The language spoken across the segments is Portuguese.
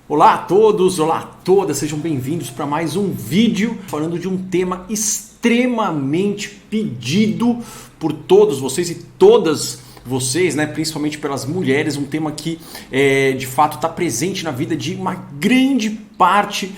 Olá a todos, olá a todas, sejam bem-vindos para mais um vídeo falando de um tema extremamente pedido por todos vocês e todas vocês, né, principalmente pelas mulheres, um tema que de fato está presente na vida de uma grande parte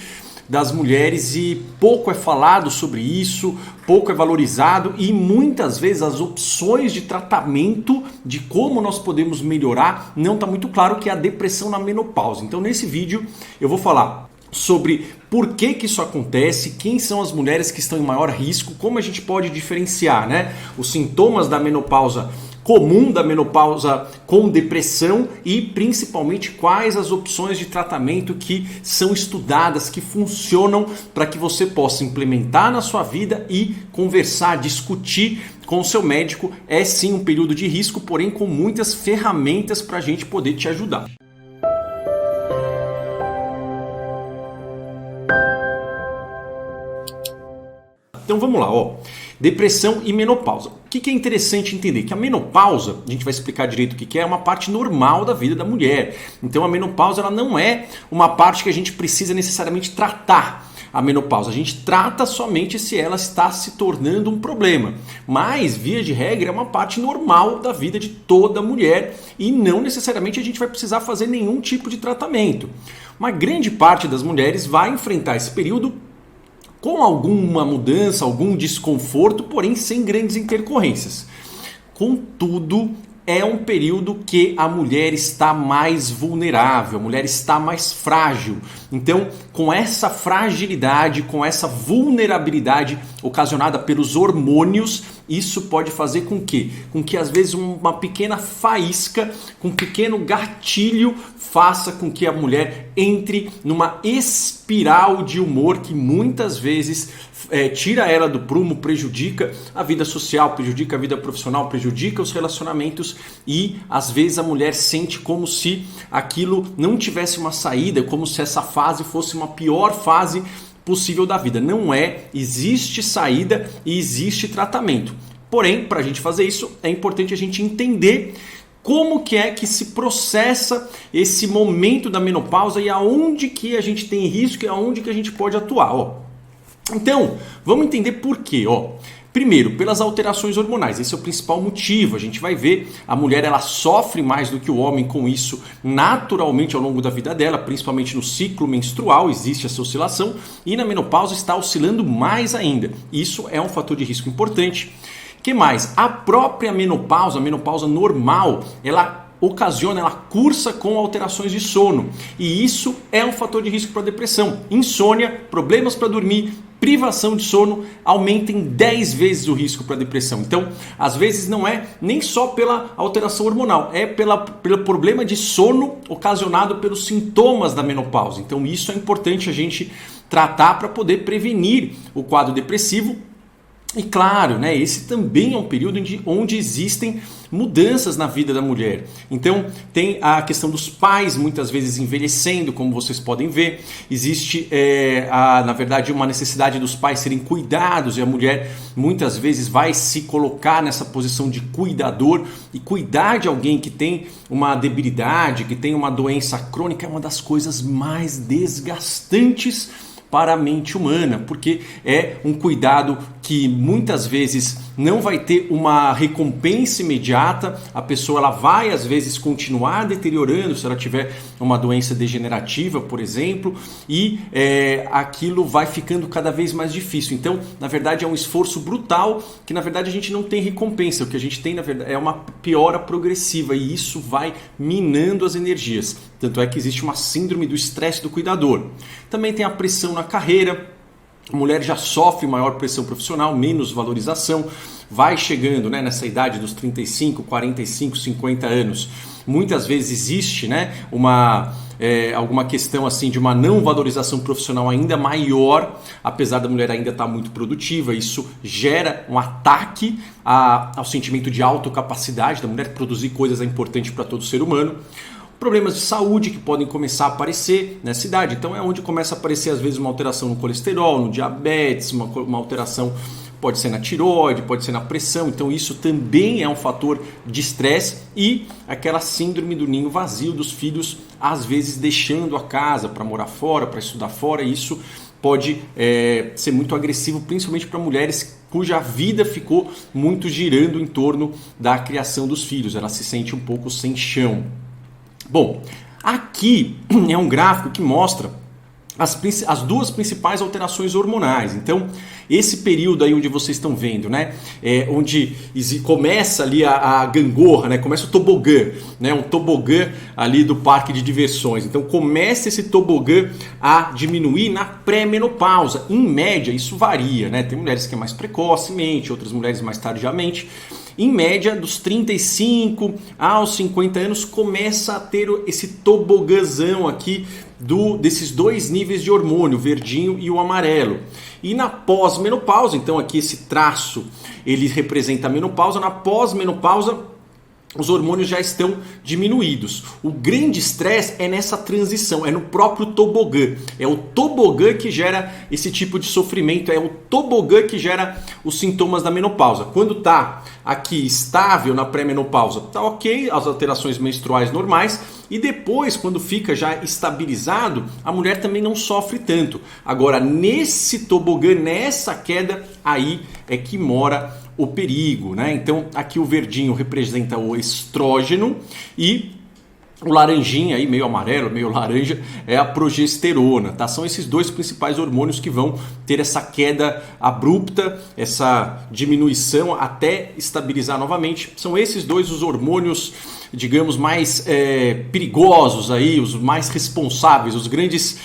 das mulheres e pouco é falado sobre isso, pouco é valorizado e muitas vezes as opções de tratamento de como nós podemos melhorar não está muito claro, que é a depressão na menopausa. Então nesse vídeo eu vou falar sobre por que isso acontece, quem são as mulheres que estão em maior risco, como a gente pode diferenciar, né, os sintomas da menopausa comum, da menopausa com depressão e principalmente quais as opções de tratamento que são estudadas, que funcionam para que você possa implementar na sua vida e conversar, discutir com o seu médico. É sim um período de risco, porém com muitas ferramentas para a gente poder te ajudar. Então vamos lá, depressão e menopausa. O que é interessante entender? Que a menopausa, a gente vai explicar direito o que é uma parte normal da vida da mulher. Então a menopausa ela não é uma parte que a gente precisa necessariamente tratar. A menopausa a gente trata somente se ela está se tornando um problema. Mas, via de regra, é uma parte normal da vida de toda mulher e não necessariamente a gente vai precisar fazer nenhum tipo de tratamento. Uma grande parte das mulheres vai enfrentar esse período com alguma mudança, algum desconforto, porém sem grandes intercorrências. Contudo, é um período que a mulher está mais vulnerável, a mulher está mais frágil. Então, com essa fragilidade, com essa vulnerabilidade ocasionada pelos hormônios, isso pode fazer com que às vezes uma pequena faísca, um pequeno gatilho faça com que a mulher entre numa espiral de humor que muitas vezes tira ela do prumo, prejudica a vida social, prejudica a vida profissional, prejudica os relacionamentos e às vezes a mulher sente como se aquilo não tivesse uma saída, como se essa fase fosse uma pior fase possível da vida. Não é, existe saída e existe tratamento. Porém, para a gente fazer isso, é importante a gente entender como que é que se processa esse momento da menopausa e aonde que a gente tem risco e aonde que a gente pode atuar. Então, vamos entender por quê. Primeiro, pelas alterações hormonais, esse é o principal motivo. A gente vai ver, a mulher ela sofre mais do que o homem com isso naturalmente ao longo da vida dela, principalmente no ciclo menstrual, existe essa oscilação, e na menopausa está oscilando mais ainda. Isso é um fator de risco importante. O que mais? A própria menopausa, a menopausa normal, ela ocasiona, ela cursa com alterações de sono, e isso é um fator de risco para depressão. Insônia, problemas para dormir, privação de sono aumentem 10 vezes o risco para depressão. Então, às vezes não é nem só pela alteração hormonal, é pelo problema de sono ocasionado pelos sintomas da menopausa. Então, isso é importante a gente tratar para poder prevenir o quadro depressivo. E claro, né, esse também é um período onde existem mudanças na vida da mulher. Então tem a questão dos pais muitas vezes envelhecendo, como vocês podem ver. Existe, na verdade, uma necessidade dos pais serem cuidados e a mulher muitas vezes vai se colocar nessa posição de cuidador e cuidar de alguém que tem uma debilidade, que tem uma doença crônica é uma das coisas mais desgastantes para a mente humana, porque é um cuidado que muitas vezes não vai ter uma recompensa imediata, a pessoa ela vai às vezes continuar deteriorando se ela tiver uma doença degenerativa, por exemplo, e aquilo vai ficando cada vez mais difícil. Então, na verdade, é um esforço brutal que na verdade a gente não tem recompensa, o que a gente tem na verdade é uma piora progressiva e isso vai minando as energias. Tanto é que existe uma síndrome do estresse do cuidador. Também tem a pressão na carreira. A mulher já sofre maior pressão profissional, menos valorização, vai chegando, né, nessa idade dos 35, 45, 50 anos. Muitas vezes existe, né, alguma questão assim de uma não valorização profissional ainda maior, apesar da mulher ainda estar muito produtiva. Isso gera um ataque ao sentimento de autocapacidade da mulher. Produzir coisas é importante para todo ser humano. Problemas de saúde que podem começar a aparecer nessa idade. Então é onde começa a aparecer às vezes uma alteração no colesterol, no diabetes, uma alteração pode ser na tireoide, pode ser na pressão, então isso também é um fator de estresse, e aquela síndrome do ninho vazio dos filhos, às vezes deixando a casa para morar fora, para estudar fora, e isso pode ser muito agressivo, principalmente para mulheres cuja vida ficou muito girando em torno da criação dos filhos, ela se sente um pouco sem chão. Bom, aqui é um gráfico que mostra as duas principais alterações hormonais. Então, esse período aí onde vocês estão vendo, né, onde começa ali a gangorra, né, começa o tobogã, né, um tobogã ali do parque de diversões. Então, começa esse tobogã a diminuir na pré-menopausa. Em média, isso varia, né? Tem mulheres que é mais precocemente, outras mulheres mais tardiamente. Em média, dos 35 aos 50 anos, começa a ter esse tobogãzão aqui desses dois níveis de hormônio, o verdinho e o amarelo. E na pós-menopausa, então aqui esse traço, ele representa a menopausa. Na pós-menopausa, os hormônios já estão diminuídos. O grande estresse é nessa transição, é no próprio tobogã. É o tobogã que gera esse tipo de sofrimento, é o tobogã que gera os sintomas da menopausa. Quando está aqui estável na pré-menopausa, está ok, as alterações menstruais normais, e depois, quando fica já estabilizado, a mulher também não sofre tanto. Agora, nesse tobogã, nessa queda, aí é que mora o perigo, né? Então, aqui o verdinho representa o estrógeno e o laranjinha, aí, meio amarelo, meio laranja, é a progesterona, tá? São esses dois principais hormônios que vão ter essa queda abrupta, essa diminuição até estabilizar novamente. São esses dois os hormônios, digamos, mais perigosos aí, os mais responsáveis, os grandes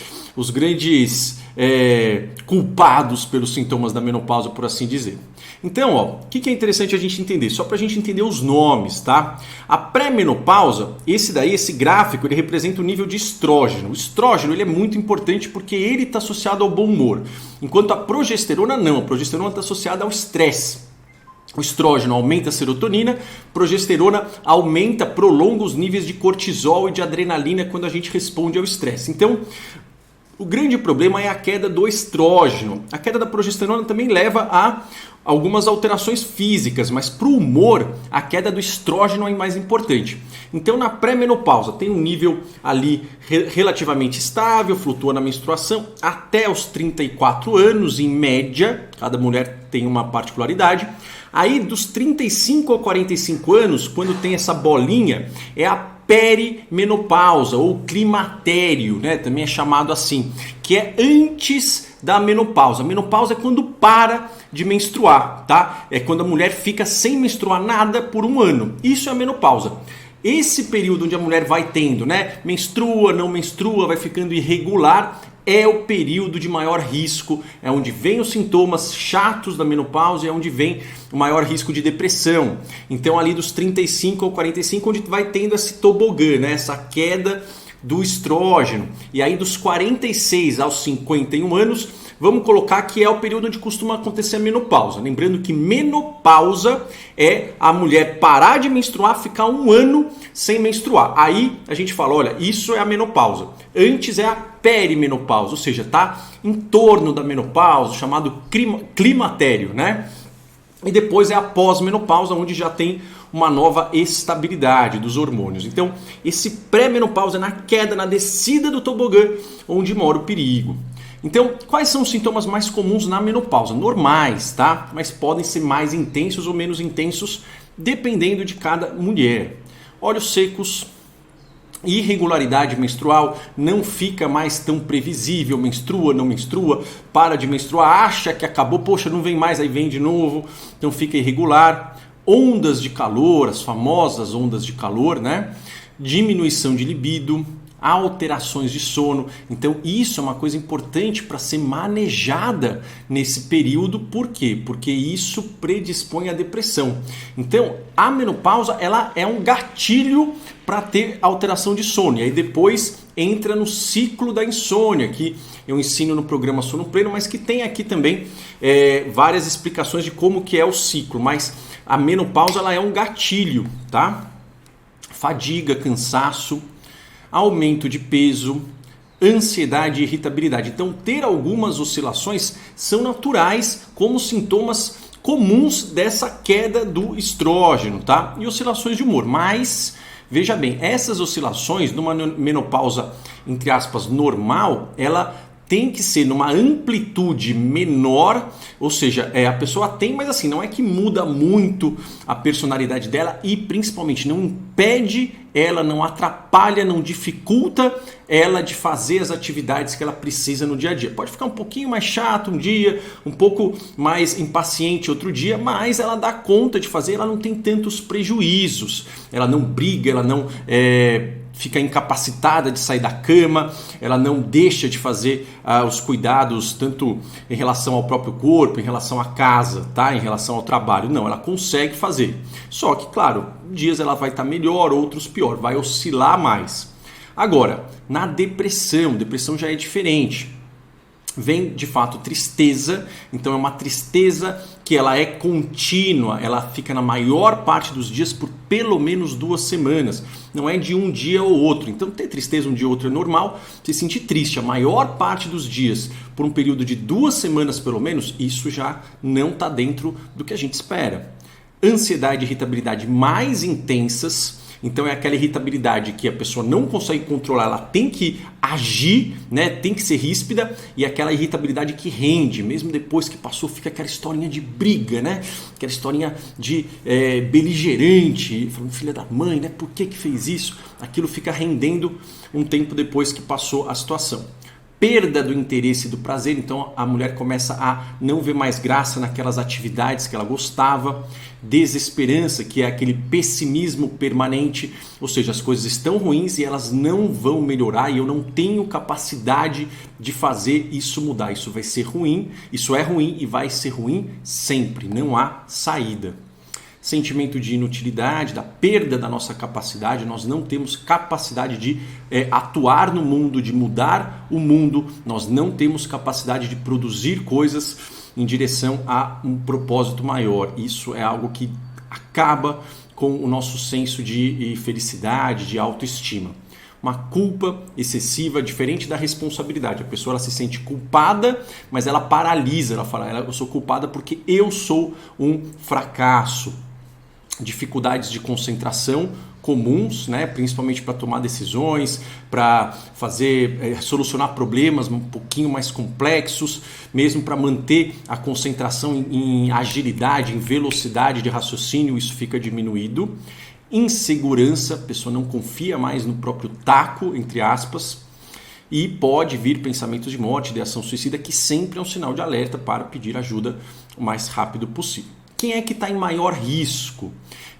culpados pelos sintomas da menopausa, por assim dizer. Então, o que é interessante a gente entender? Só para a gente entender os nomes, tá? A pré-menopausa, esse gráfico, ele representa o nível de estrógeno. O estrógeno, ele é muito importante porque ele está associado ao bom humor. Enquanto a progesterona não. A progesterona está associada ao estresse. O estrógeno aumenta a serotonina, progesterona prolonga os níveis de cortisol e de adrenalina quando a gente responde ao estresse. Então, o grande problema é a queda do estrógeno. A queda da progesterona também leva a algumas alterações físicas, mas para o humor, a queda do estrógeno é mais importante. Então, na pré-menopausa, tem um nível ali relativamente estável, flutua na menstruação até os 34 anos, em média, cada mulher tem uma particularidade. Aí, dos 35 a 45 anos, quando tem essa bolinha, é a perimenopausa ou climatério, né? Também é chamado assim, que é antes da menopausa. A menopausa é quando para de menstruar, tá? É quando a mulher fica sem menstruar nada por um ano. Isso é a menopausa. Esse período onde a mulher vai tendo, né? Menstrua, não menstrua, vai ficando irregular, é o período de maior risco, é onde vem os sintomas chatos da menopausa, é onde vem o maior risco de depressão. Então ali dos 35 ao 45, onde vai tendo esse tobogã, né? Essa queda do estrógeno. E aí dos 46 aos 51 anos, vamos colocar que é o período onde costuma acontecer a menopausa. Lembrando que menopausa é a mulher parar de menstruar, ficar um ano sem menstruar. Aí a gente fala, olha, isso é a menopausa. Antes é a perimenopausa, ou seja, está em torno da menopausa, chamado climatério, né? E depois é a pós-menopausa, onde já tem uma nova estabilidade dos hormônios. Então, esse pré-menopausa é na queda, na descida do tobogã, onde mora o perigo. Então, quais são os sintomas mais comuns na menopausa? Normais, tá? Mas podem ser mais intensos ou menos intensos, dependendo de cada mulher. Olhos secos, irregularidade menstrual, não fica mais tão previsível, menstrua, não menstrua, para de menstruar, acha que acabou, poxa, não vem mais, aí vem de novo, então fica irregular. Ondas de calor, as famosas ondas de calor, né? Diminuição de libido, alterações de sono. Então isso é uma coisa importante para ser manejada nesse período. Por quê? Porque isso predispõe à depressão. Então a menopausa, ela é um gatilho para ter alteração de sono. E aí depois entra no ciclo da insônia, que eu ensino no programa Sono Pleno, mas que tem aqui também várias explicações de como que é o ciclo. Mas a menopausa, ela é um gatilho, tá? Fadiga, cansaço, aumento de peso, ansiedade e irritabilidade. Então, ter algumas oscilações são naturais como sintomas comuns dessa queda do estrógeno, tá? E oscilações de humor. Mas, veja bem, essas oscilações numa menopausa, entre aspas, normal, ela tem que ser numa amplitude menor, ou seja, a pessoa tem, mas assim, não é que muda muito a personalidade dela e principalmente não impede ela, não atrapalha, não dificulta ela de fazer as atividades que ela precisa no dia a dia. Pode ficar um pouquinho mais chato um dia, um pouco mais impaciente outro dia, mas ela dá conta de fazer, ela não tem tantos prejuízos, ela não briga, ela não fica incapacitada de sair da cama, ela não deixa de fazer os cuidados tanto em relação ao próprio corpo, em relação à casa, tá? Em relação ao trabalho. Não, ela consegue fazer. Só que, claro, dias ela vai estar melhor, outros pior, vai oscilar mais. Agora, na depressão já é diferente. Vem de fato tristeza, então é uma tristeza que ela é contínua, ela fica na maior parte dos dias por pelo menos 2 semanas, não é de um dia ou outro. Então ter tristeza um dia ou outro é normal, se sentir triste a maior parte dos dias por um período de 2 semanas pelo menos, isso já não está dentro do que a gente espera. Ansiedade e irritabilidade mais intensas. Então é aquela irritabilidade que a pessoa não consegue controlar, ela tem que agir, né? Tem que ser ríspida, e aquela irritabilidade que rende, mesmo depois que passou, fica aquela historinha de briga, né? Aquela historinha de beligerante, falando, filha da mãe, né? Por que fez isso? Aquilo fica rendendo um tempo depois que passou a situação. Perda do interesse e do prazer, então a mulher começa a não ver mais graça naquelas atividades que ela gostava. Desesperança, que é aquele pessimismo permanente, ou seja, as coisas estão ruins e elas não vão melhorar e eu não tenho capacidade de fazer isso mudar. Isso vai ser ruim, isso é ruim e vai ser ruim sempre, não há saída. Sentimento de inutilidade, da perda da nossa capacidade, nós não temos capacidade de atuar no mundo, de mudar o mundo, nós não temos capacidade de produzir coisas em direção a um propósito maior. Isso é algo que acaba com o nosso senso de felicidade, de autoestima. Uma culpa excessiva, diferente da responsabilidade. A pessoa ela se sente culpada, mas ela paralisa, ela fala, eu sou culpada porque eu sou um fracasso. Dificuldades de concentração comuns, né? Principalmente para tomar decisões, para solucionar problemas um pouquinho mais complexos, mesmo para manter a concentração em agilidade, em velocidade de raciocínio, isso fica diminuído. Insegurança, a pessoa não confia mais no próprio taco, entre aspas, e pode vir pensamentos de morte, ideação suicida, que sempre é um sinal de alerta para pedir ajuda o mais rápido possível. Quem é que está em maior risco?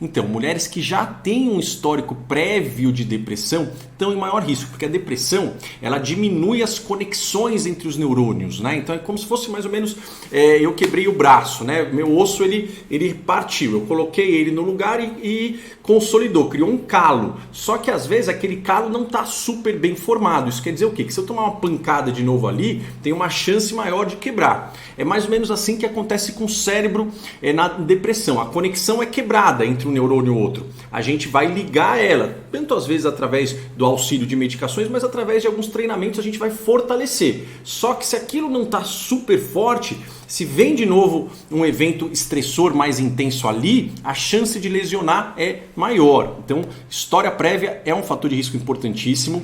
Então, mulheres que já têm um histórico prévio de depressão estão em maior risco, porque a depressão ela diminui as conexões entre os neurônios, né? Então é como se fosse mais ou menos, eu quebrei o braço, né? Meu osso ele partiu, eu coloquei ele no lugar e consolidou, criou um calo. Só que às vezes aquele calo não está super bem formado. Isso quer dizer o quê? Que se eu tomar uma pancada de novo ali, tem uma chance maior de quebrar. É mais ou menos assim que acontece com o cérebro na depressão. A conexão é quebrada entre um neurônio e outro. A gente vai ligar ela, tanto às vezes através do auxílio de medicações, mas através de alguns treinamentos a gente vai fortalecer. Só que se aquilo não está super forte, se vem de novo um evento estressor mais intenso ali, a chance de lesionar é maior. Então, história prévia é um fator de risco importantíssimo.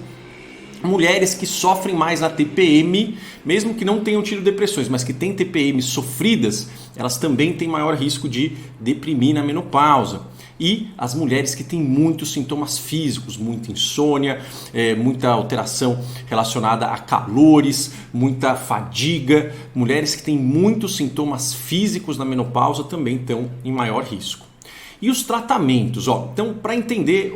Mulheres que sofrem mais na TPM, mesmo que não tenham tido depressões, mas que têm TPM sofridas, elas também têm maior risco de deprimir na menopausa. E as mulheres que têm muitos sintomas físicos, muita insônia, muita alteração relacionada a calores, muita fadiga. Mulheres que têm muitos sintomas físicos na menopausa também estão em maior risco. E os tratamentos, então para entender,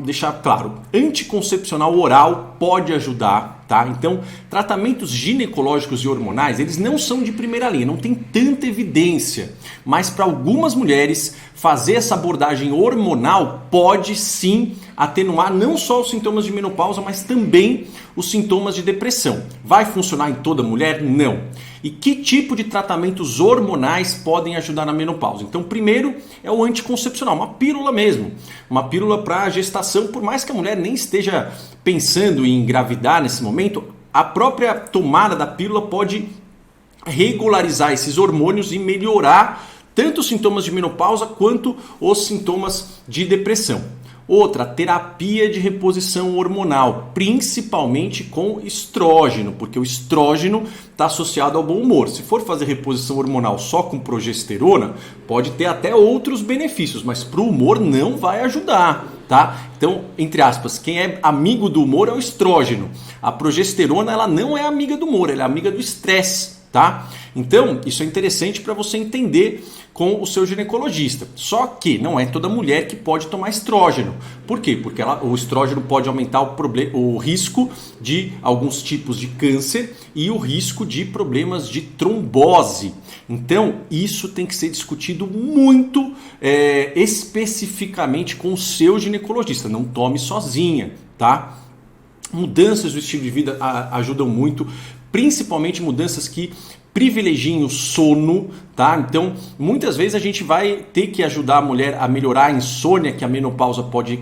deixar claro, anticoncepcional oral pode ajudar, tá? Então, tratamentos ginecológicos e hormonais, eles não são de primeira linha, não tem tanta evidência, mas para algumas mulheres, fazer essa abordagem hormonal pode sim atenuar não só os sintomas de menopausa, mas também os sintomas de depressão. Vai funcionar em toda mulher? Não. E que tipo de tratamentos hormonais podem ajudar na menopausa? Então, primeiro é o anticoncepcional, uma pílula mesmo. Uma pílula para gestação, por mais que a mulher nem esteja pensando em engravidar nesse momento, a própria tomada da pílula pode regularizar esses hormônios e melhorar tanto os sintomas de menopausa quanto os sintomas de depressão. Outra, terapia de reposição hormonal, principalmente com estrógeno, porque o estrógeno está associado ao bom humor. Se for fazer reposição hormonal só com progesterona, pode ter até outros benefícios, mas para o humor não vai ajudar, tá? Então, entre aspas, quem é amigo do humor é o estrógeno. A progesterona, ela não é amiga do humor, ela é amiga do estresse, tá? Então, isso é interessante para você entender com o seu ginecologista. Só que não é toda mulher que pode tomar estrógeno. Por quê? Porque o estrógeno pode aumentar o risco de alguns tipos de câncer e o risco de problemas de trombose. Então, isso tem que ser discutido muito especificamente com o seu ginecologista. Não tome sozinha, tá? Mudanças do estilo de vida ajudam muito, principalmente mudanças que privilegiem o sono, tá? Então, muitas vezes a gente vai ter que ajudar a mulher a melhorar a insônia que a menopausa pode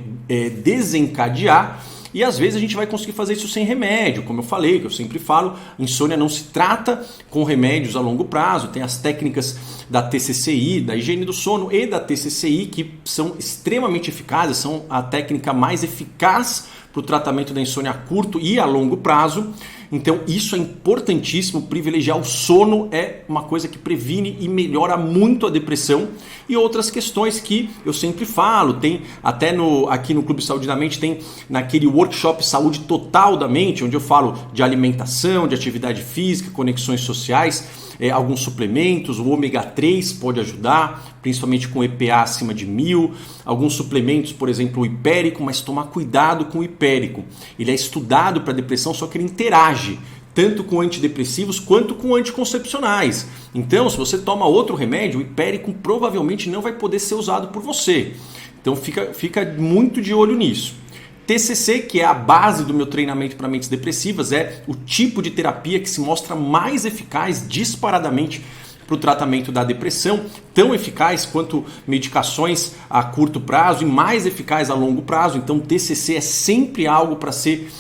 desencadear, e às vezes a gente vai conseguir fazer isso sem remédio, como eu falei, que eu sempre falo, insônia não se trata com remédios a longo prazo, tem as técnicas da TCCI, da higiene do sono e da TCCI que são extremamente eficazes, são a técnica mais eficaz para o tratamento da insônia a curto e a longo prazo. Então isso é importantíssimo, privilegiar o sono é uma coisa que previne e melhora muito a depressão. E outras questões que eu sempre falo, tem até aqui no Clube Saúde da Mente, tem naquele workshop Saúde Total da Mente, onde eu falo de alimentação, de atividade física, conexões sociais, alguns suplementos, o ômega 3 pode ajudar, principalmente com EPA acima de 1000, alguns suplementos, por exemplo, o hipérico, mas tomar cuidado com o hipérico. Ele é estudado para depressão, só que ele interage tanto com antidepressivos quanto com anticoncepcionais. Então, se você toma outro remédio, o hipérico provavelmente não vai poder ser usado por você. Então, fica muito de olho nisso. TCC, que é a base do meu treinamento para mentes depressivas, é o tipo de terapia que se mostra mais eficaz disparadamente para o tratamento da depressão, tão eficaz quanto medicações a curto prazo e mais eficaz a longo prazo. Então, TCC é sempre algo para ser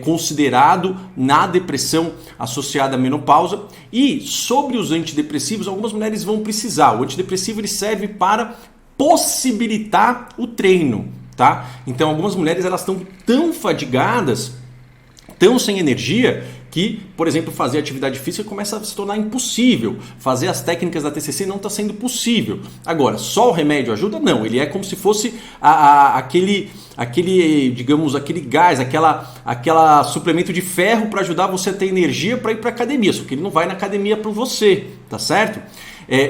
considerado na depressão associada à menopausa. E sobre os antidepressivos, algumas mulheres vão precisar. O antidepressivo ele serve para possibilitar o treino. Tá? Então algumas mulheres elas estão tão fadigadas, tão sem energia, que, por exemplo, fazer atividade física começa a se tornar impossível. Fazer as técnicas da TCC não está sendo possível. Agora, só o remédio ajuda? Não, ele é como se fosse aquele digamos, aquele gás, aquela suplemento de ferro para ajudar você a ter energia para ir para academia, só que ele não vai na academia para você, tá certo?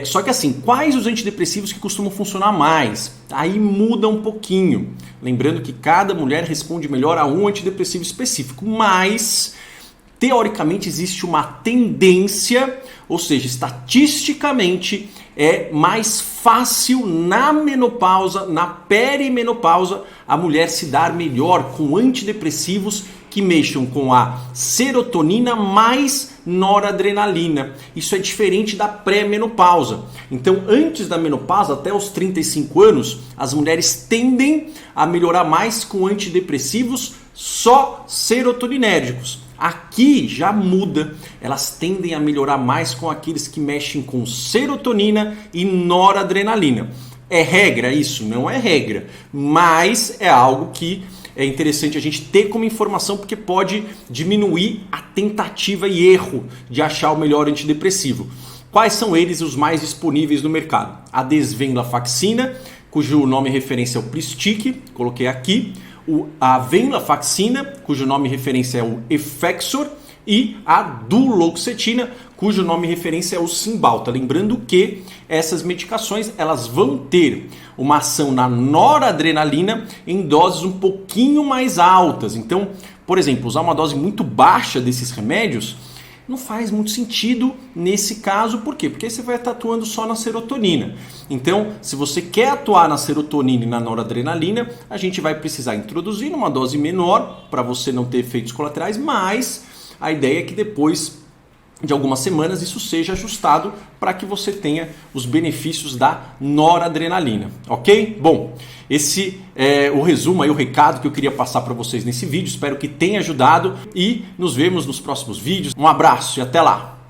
Só que assim, quais os antidepressivos que costumam funcionar mais? Aí muda um pouquinho. Lembrando que cada mulher responde melhor a um antidepressivo específico, mas teoricamente existe uma tendência, ou seja, estatisticamente é mais fácil na menopausa, na perimenopausa, a mulher se dar melhor com antidepressivos que mexam com a serotonina mais noradrenalina. Isso é diferente da pré-menopausa. Então, antes da menopausa, até os 35 anos, as mulheres tendem a melhorar mais com antidepressivos só serotoninérgicos. Aqui já muda, elas tendem a melhorar mais com aqueles que mexem com serotonina e noradrenalina. É regra isso? Não é regra, mas é algo que é interessante a gente ter como informação, porque pode diminuir a tentativa e erro de achar o melhor antidepressivo. Quais são eles os mais disponíveis no mercado? A desvenlafaxina, cujo nome e referência é o Pristic, coloquei aqui. A venlafaxina, cujo nome e referência é o Effexor. E a duloxetina, cujo nome e referência é o Cymbalta. Lembrando que essas medicações elas vão ter uma ação na noradrenalina em doses um pouquinho mais altas. Então, por exemplo, usar uma dose muito baixa desses remédios não faz muito sentido nesse caso. Por quê? Porque você vai estar atuando só na serotonina. Então, se você quer atuar na serotonina e na noradrenalina, a gente vai precisar introduzir numa dose menor para você não ter efeitos colaterais, mas a ideia é que depois de algumas semanas isso seja ajustado para que você tenha os benefícios da noradrenalina, ok? Bom, esse é o resumo, aí, o recado que eu queria passar para vocês nesse vídeo. Espero que tenha ajudado e nos vemos nos próximos vídeos. Um abraço e até lá!